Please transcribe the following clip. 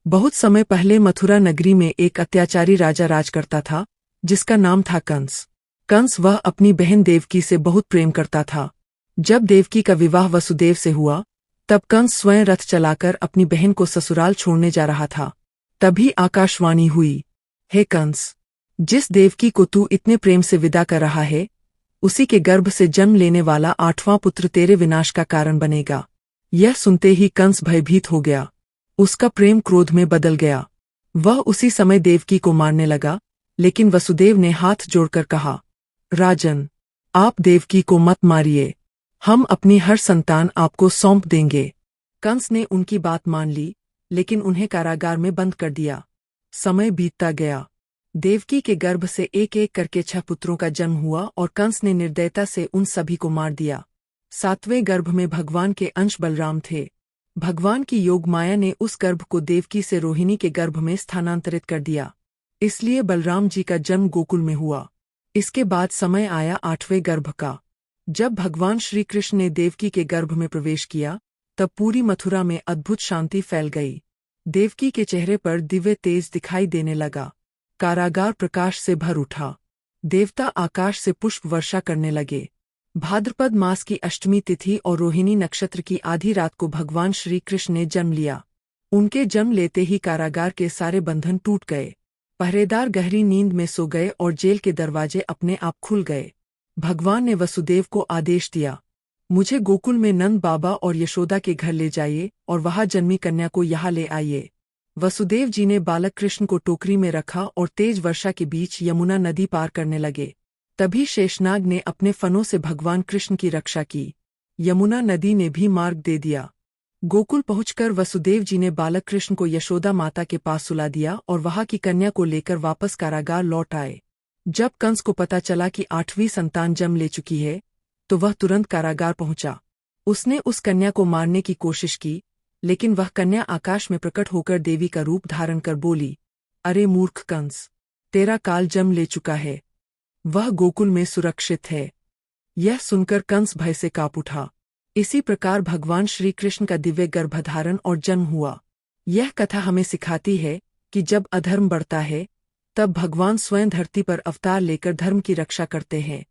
बहुत समय पहले मथुरा नगरी में एक अत्याचारी राजा राज करता था, जिसका नाम था कंस। कंस वह अपनी बहन देवकी से बहुत प्रेम करता था। जब देवकी का विवाह वसुदेव से हुआ, तब कंस स्वयं रथ चलाकर अपनी बहन को ससुराल छोड़ने जा रहा था। तभी आकाशवाणी हुई, हे कंस, जिस देवकी को तू इतने प्रेम से विदा कर रहा है, उसी के गर्भ से जन्म लेने वाला 8वां पुत्र तेरे विनाश का कारण बनेगा। यह सुनते ही कंस भयभीत हो गया। उसका प्रेम क्रोध में बदल गया। वह उसी समय देवकी को मारने लगा, लेकिन वसुदेव ने हाथ जोड़कर कहा, राजन, आप देवकी को मत मारिए। हम अपनी हर संतान आपको सौंप देंगे। कंस ने उनकी बात मान ली, लेकिन उन्हें कारागार में बंद कर दिया। समय बीतता गया। देवकी के गर्भ से एक एक करके 6 पुत्रों का जन्म हुआ और कंस ने निर्दयता से उन सभी को मार दिया। 7वें गर्भ में भगवान के अंश बलराम थे। भगवान की योग माया ने उस गर्भ को देवकी से रोहिणी के गर्भ में स्थानांतरित कर दिया। इसलिए बलराम जी का जन्म गोकुल में हुआ। इसके बाद समय आया 8वें गर्भ का। जब भगवान श्री कृष्ण ने देवकी के गर्भ में प्रवेश किया, तब पूरी मथुरा में अद्भुत शांति फैल गई। देवकी के चेहरे पर दिव्य तेज दिखाई देने लगा। कारागार प्रकाश से भर उठा। देवता आकाश से पुष्प वर्षा करने लगे। भाद्रपद मास की अष्टमी तिथि और रोहिणी नक्षत्र की आधी रात को भगवान श्री कृष्ण ने जन्म लिया। उनके जन्म लेते ही कारागार के सारे बंधन टूट गए। पहरेदार गहरी नींद में सो गए और जेल के दरवाजे अपने आप खुल गए। भगवान ने वसुदेव को आदेश दिया, मुझे गोकुल में नंद बाबा और यशोदा के घर ले जाइए और वहां जन्मी कन्या को यहाँ ले आइए। वसुदेव जी ने बालक कृष्ण को टोकरी में रखा और तेज वर्षा के बीच यमुना नदी पार करने लगे। तभी शेषनाग ने अपने फनों से भगवान कृष्ण की रक्षा की। यमुना नदी ने भी मार्ग दे दिया। गोकुल पहुंचकर वसुदेव जी ने बालक कृष्ण को यशोदा माता के पास सुला दिया और वहां की कन्या को लेकर वापस कारागार लौट आए। जब कंस को पता चला कि 8वीं संतान जन्म ले चुकी है, तो वह तुरंत कारागार पहुंचा। उसने उस कन्या को मारने की कोशिश की, लेकिन वह कन्या आकाश में प्रकट होकर देवी का रूप धारण कर बोली, अरे मूर्ख कंस, तेरा काल जन्म ले चुका है। वह गोकुल में सुरक्षित है। यह सुनकर कंस भय से कांप उठा। इसी प्रकार भगवान श्री कृष्ण का दिव्य गर्भधारण और जन्म हुआ। यह कथा हमें सिखाती है कि जब अधर्म बढ़ता है, तब भगवान स्वयं धरती पर अवतार लेकर धर्म की रक्षा करते हैं।